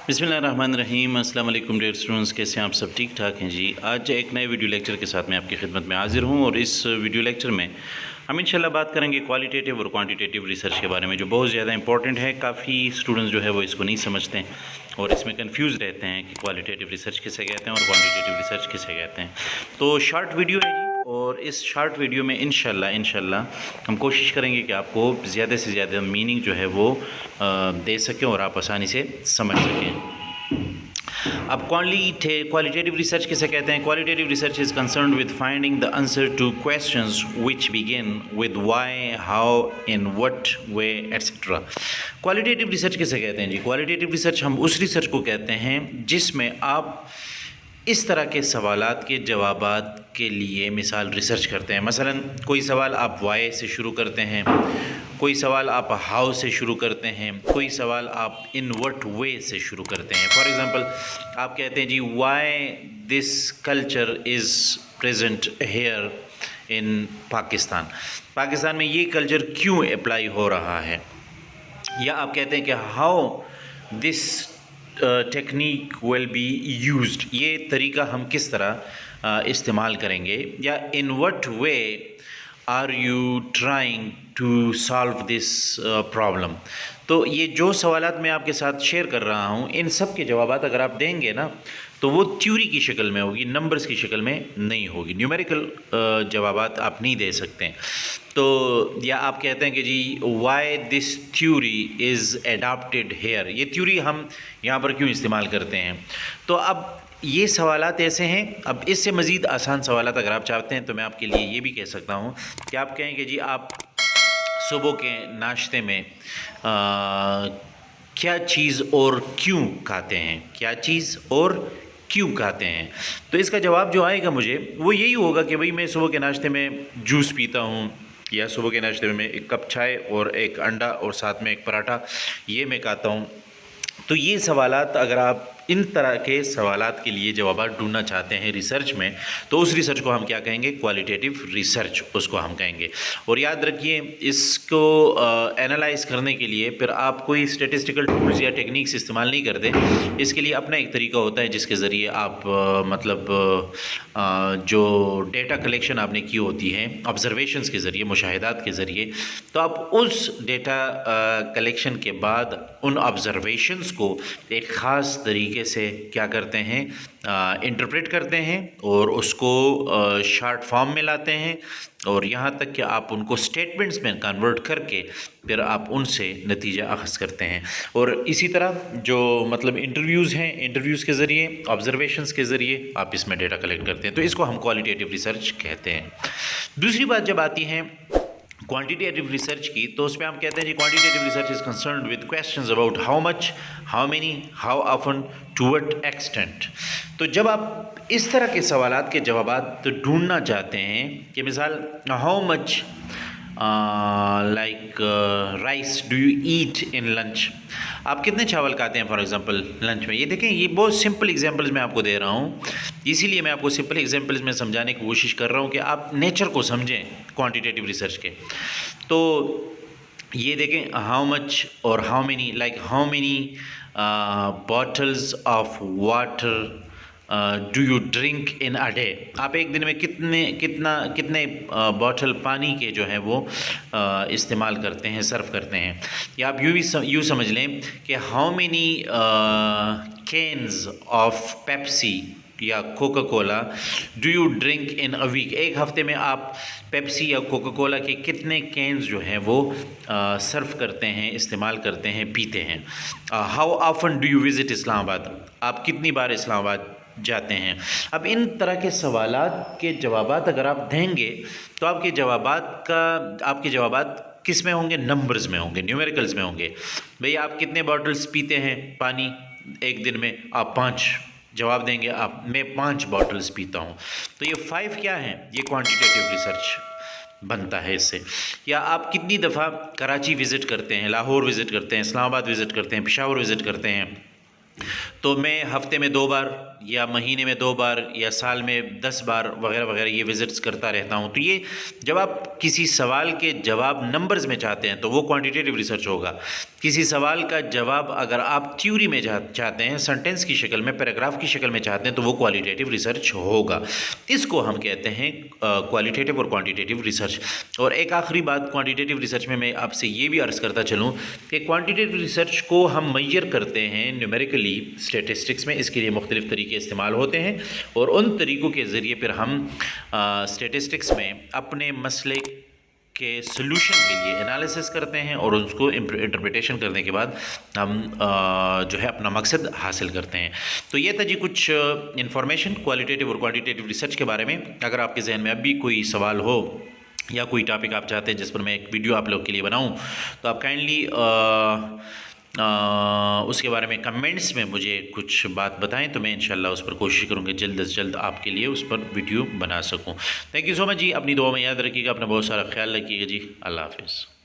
बिस्मिल्लाहिर्रहमानिर्रहीम। अस्सलाम वालेकुम डियर स्टूडेंट्स, कैसे हैं आप सब? ठीक ठाक हैं जी। आज एक नए वीडियो लेक्चर के साथ मैं आपकी खिदमत में हाजिर हूं और इस वीडियो लेक्चर में हम इंशाल्लाह बात करेंगे क्वालिटेटिव और क्वांटिटेटिव रिसर्च के बारे में, जो बहुत ज़्यादा इंपॉर्टेंट है। काफ़ी स्टूडेंट्स जो है वो इसको नहीं समझते हैं और इसमें कंफ्यूज रहते हैं कि क्वालिटेटिव रिसर्च किसे कहते हैं और क्वान्टिटेटिव रिसर्च किसे कहते हैं। तो शॉर्ट वीडियो है जी, और इस शॉर्ट वीडियो में इंशाल्लाह हम कोशिश करेंगे कि आपको ज़्यादा से ज़्यादा मीनिंग जो है वो दे सकें और आप आसानी से समझ सकें। अब क्वालिटेटिव रिसर्च किसे कहते हैं? Qualitative research is concerned with finding the answer two questions which begin with why, how, in what way etcetera. Qualitative research किसे कहते हैं जी? क्वालिटेटिव रिसर्च हम उस रिसर्च को कहते हैं जिसमें आप इस तरह के सवालात के जवाबात के लिए मिसाल रिसर्च करते हैं। मसलन कोई सवाल आप वाई से शुरू करते हैं, कोई सवाल आप हाउ से शुरू करते हैं, कोई सवाल आप इन व्हाट वे से शुरू करते हैं। फॉर एग्ज़ाम्पल आप कहते हैं जी why this culture is present here in Pakistan. Pakistan में ये कल्चर क्यों अप्लाई हो रहा है? या आप कहते हैं कि how this technique will be used, ये तरीका हम किस तरह इस्तेमाल करेंगे। या in what way are you trying to solve this problem. तो ये जो सवालात मैं आपके साथ शेयर कर रहा हूँ, इन सब के जवाबात अगर आप देंगे ना तो वो थ्योरी की शक्ल में होगी, नंबर्स की शक्ल में नहीं होगी। न्यूमेरिकल जवाबात आप नहीं दे सकते। तो या आप कहते हैं कि जी why this theory is adapted here, ये थ्योरी हम यहाँ पर क्यों इस्तेमाल करते हैं। तो अब ये सवालात ऐसे हैं। अब इससे मज़ीद आसान सवालात अगर आप चाहते हैं तो मैं आपके लिए ये भी कह सकता हूँ कि आप कहें कि जी आप सुबह के नाश्ते में क्या चीज़ और क्यों खाते हैं, क्या चीज़ और क्यों खाते हैं। तो इसका जवाब जो आएगा मुझे वो यही होगा कि भाई मैं सुबह के नाश्ते में जूस पीता हूँ, या सुबह के नाश्ते में मैं एक कप चाय और एक अंडा और साथ में एक पराठा ये मैं खाता हूँ। तो ये सवालात अगर आप इन तरह के सवालात के लिए जवाब ढूंढना चाहते हैं रिसर्च में, तो उस रिसर्च को हम क्या कहेंगे? क्वालिटेटिव रिसर्च उसको हम कहेंगे। और याद रखिए इसको एनालाइज करने के लिए फिर आप कोई स्टेटिस्टिकल टूल्स या टेक्निक्स इस्तेमाल नहीं करते। इसके लिए अपना एक तरीका होता है जिसके ज़रिए आप जो डेटा कलेक्शन आपने की होती है ऑब्जर्वेशंस के ज़रिए, मुशाहिदात के ज़रिए, तो आप उस डेटा कलेक्शन के बाद उन ऑब्जर्वेशंस को एक ख़ास तरीके से क्या करते हैं? इंटरप्रेट करते हैं और उसको शॉर्ट फॉर्म में लाते हैं, और यहाँ तक कि आप उनको स्टेटमेंट्स में कन्वर्ट करके फिर आप उनसे नतीजा अख़ज़ करते हैं। और इसी तरह जो इंटरव्यूज़ हैं, इंटरव्यूज़ के ज़रिए, ऑब्जर्वेशंस के ज़रिए आप इसमें डेटा कलेक्ट करते हैं। तो इसको हम क्वालिटेटिव रिसर्च कहते हैं। दूसरी बात जब आती है क्वांटिटेटिव रिसर्च की, तो उसमें हम कहते हैं जी quantitative research is concerned with questions about how much, how many, how often, to what extent. तो जब आप इस तरह के सवालात के जवाबात तो ढूंढना चाहते हैं कि मिसाल how much like rice do you eat in lunch, आप कितने चावल खाते हैं फॉर एग्जांपल लंच में। ये देखें, ये बहुत सिंपल एग्जांपल्स मैं आपको दे रहा हूँ, इसीलिए मैं आपको सिंपल एग्जांपल्स में समझाने की कोशिश कर रहा हूँ कि आप नेचर को समझें क्वांटिटेटिव रिसर्च के। तो ये देखें हाउ मच और how many, like how many bottles of water do you drink in a day, आप एक दिन में कितने बॉटल पानी के जो हैं वो इस्तेमाल करते हैं, सर्व करते हैं। या आप यूँ समझ लें कि how many cans of Pepsi या Coca Cola do you drink in a week, एक हफ्ते में आप पेप्सी या कोका कोला के कितने कैन्स जो हैं वो सर्व करते हैं, इस्तेमाल करते हैं, पीते हैं। How often do you visit Islamabad, आप कितनी बार इस्लामाबाद जाते हैं। अब इन तरह के सवालात के जवाबात अगर आप देंगे तो आपके जवाबात किस में होंगे? नंबर्स में होंगे, न्यूमेरिकल्स में होंगे। भाई आप कितने बॉटल्स पीते हैं पानी एक दिन में? आप 5 जवाब देंगे, मैं 5 बॉटल्स पीता हूँ। तो ये 5 क्या है? ये क्वांटिटेटिव रिसर्च बनता है इससे। या आप कितनी दफ़ा कराची विज़िट करते हैं, लाहौर विज़िट करते हैं, इस्लामाबाद विज़िट करते हैं, पेशावर विज़िट करते हैं। तो मैं हफ़्ते में 2 बार या महीने में 2 बार या साल में 10 बार वगैरह वगैरह ये विज़िट्स करता रहता हूँ। तो ये जब आप किसी सवाल के जवाब नंबर्स में चाहते हैं तो वो क्वांटिटेटिव रिसर्च होगा। किसी सवाल का जवाब अगर आप थ्योरी में चाहते हैं, सेंटेंस की शक्ल में, पैराग्राफ की शक्ल में चाहते हैं, तो वो क्वालिटेटिव रिसर्च होगा। इसको हम कहते हैं क्वालिटेटिव और क्वांटिटेटिव रिसर्च। और एक आखिरी बात क्वांटिटेटिव रिसर्च में मैं आपसे ये भी अर्ज़ करता चलूँ कि क्वांटिटेटिव रिसर्च को हम मेजर करते हैं न्यूमेरिकली स्टैटिस्टिक्स में। इसके लिए मुख्तलिफ़ तरीके इस्तेमाल होते हैं और उन तरीक़ों के ज़रिए फिर हम स्टैटिस्टिक्स में अपने मसले के सलूशन के लिए एनालिसिस करते हैं और उसको इंटरप्रिटेशन करने के बाद हम जो है अपना मकसद हासिल करते हैं। तो ये था जी कुछ इन्फॉर्मेशन क्वालिटेटिव और क्वांटिटेटिव रिसर्च के बारे में। अगर आपके जहन में अब भी कोई सवाल हो या कोई टॉपिक आप चाहते हैं जिस पर मैं एक वीडियो आप लोग के लिए बनाऊं, तो आप काइंडली उसके बारे में कमेंट्स में मुझे कुछ बात बताएं, तो मैं इंशाल्लाह उस पर कोशिश करूँगा जल्द से जल्द आपके लिए उस पर वीडियो बना सकूँ। थैंक यू सो मच जी। अपनी दुआ में याद रखिएगा, अपना बहुत सारा ख्याल रखिएगा जी। अल्लाह हाफ़िज़।